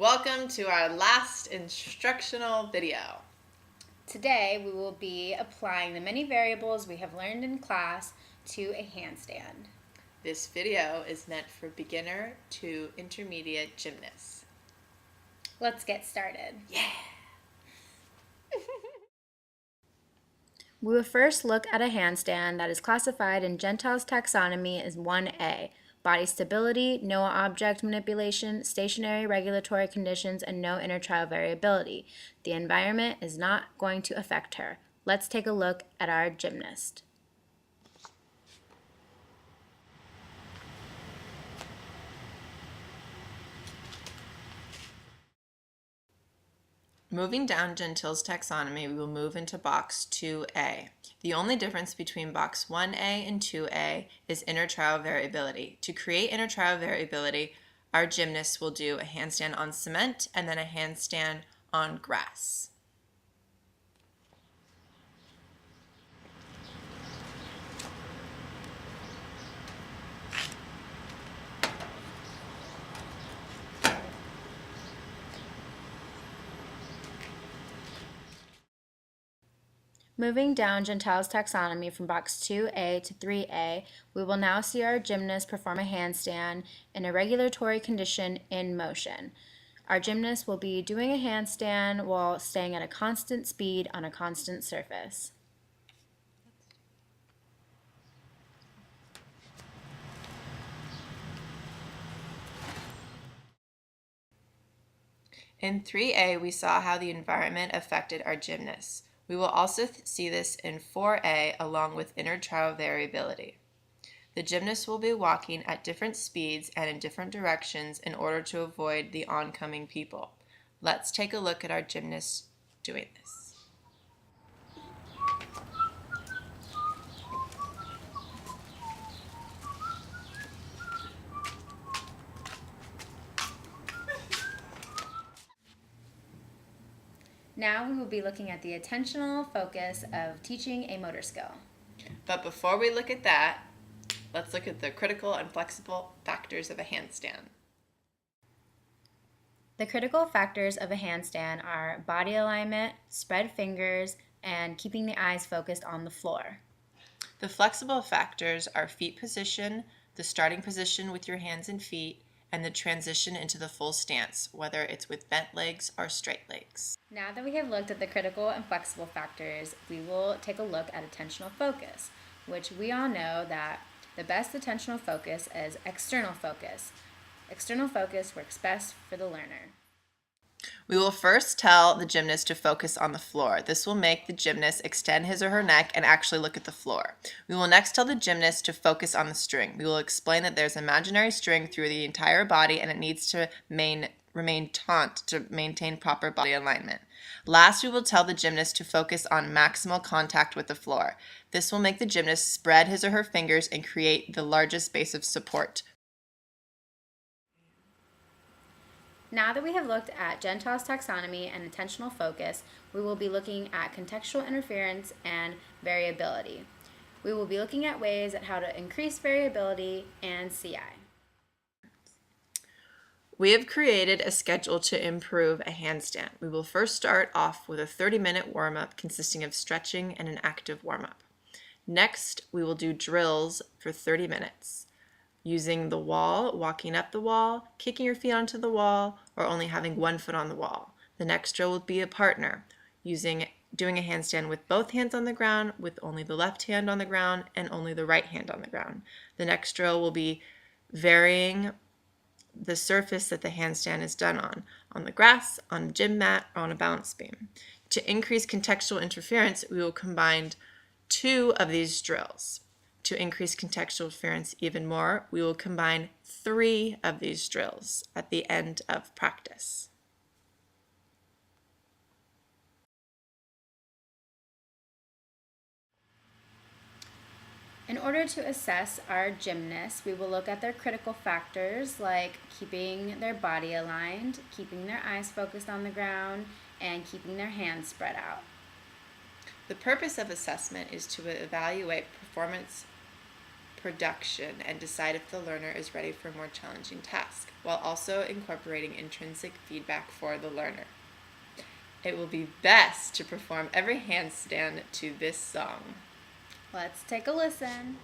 Welcome to our last instructional video. Today we will be applying the many variables we have learned in class to a handstand. This video is meant for beginner to intermediate gymnasts. Let's get started. Yeah! We will first look at a handstand that is classified in Gentile's taxonomy as 1A. Body stability, no object manipulation, stationary regulatory conditions, and no intertrial variability. The environment is not going to affect her. Let's take a look at our gymnast. Moving down Gentile's taxonomy, we will move into box 2A. The only difference between box 1A and 2A is intertrial variability. To create intertrial variability, our gymnasts will do a handstand on cement and then a handstand on grass. Moving down Gentile's taxonomy from box 2A to 3A, we will now see our gymnast perform a handstand in a regulatory condition in motion. Our gymnast will be doing a handstand while staying at a constant speed on a constant surface. In 3A, we saw how the environment affected our gymnasts. We will also see this in 4A along with intertrial variability. The gymnasts will be walking at different speeds and in different directions in order to avoid the oncoming people. Let's take a look at our gymnasts doing this. Now we will be looking at the attentional focus of teaching a motor skill. But before we look at that, let's look at the critical and flexible factors of a handstand. The critical factors of a handstand are body alignment, spread fingers, and keeping the eyes focused on the floor. The flexible factors are feet position, the starting position with your hands and feet, and the transition into the full stance, whether it's with bent legs or straight legs. Now that we have looked at the critical and flexible factors, we will take a look at attentional focus, which we all know that the best attentional focus is external focus. External focus works best for the learner. We will first tell the gymnast to focus on the floor. This will make the gymnast extend his or her neck and actually look at the floor. We will next tell the gymnast to focus on the string. We will explain that there's an imaginary string through the entire body and it needs to remain taut to maintain proper body alignment. Last, we will tell the gymnast to focus on maximal contact with the floor. This will make the gymnast spread his or her fingers and create the largest base of support. Now that we have looked at Gentile's taxonomy and attentional focus, we will be looking at contextual interference and variability. We will be looking at ways at how to increase variability and CI. We have created a schedule to improve a handstand. We will first start off with a 30-minute warm-up consisting of stretching and an active warm-up. Next, we will do drills for 30 minutes. Using the wall, walking up the wall, kicking your feet onto the wall, or only having one foot on the wall. The next drill will be a partner, doing a handstand with both hands on the ground, with only the left hand on the ground and only the right hand on the ground. The next drill will be varying the surface that the handstand is done on the grass, on a gym mat, or on a balance beam. To increase contextual interference, we will combine 2 of these drills. To increase contextual interference even more, we will combine 3 of these drills at the end of practice. In order to assess our gymnasts, we will look at their critical factors like keeping their body aligned, keeping their eyes focused on the ground, and keeping their hands spread out. The purpose of assessment is to evaluate production and decide if the learner is ready for a more challenging task, while also incorporating intrinsic feedback for the learner. It will be best to perform every handstand to this song. Let's take a listen.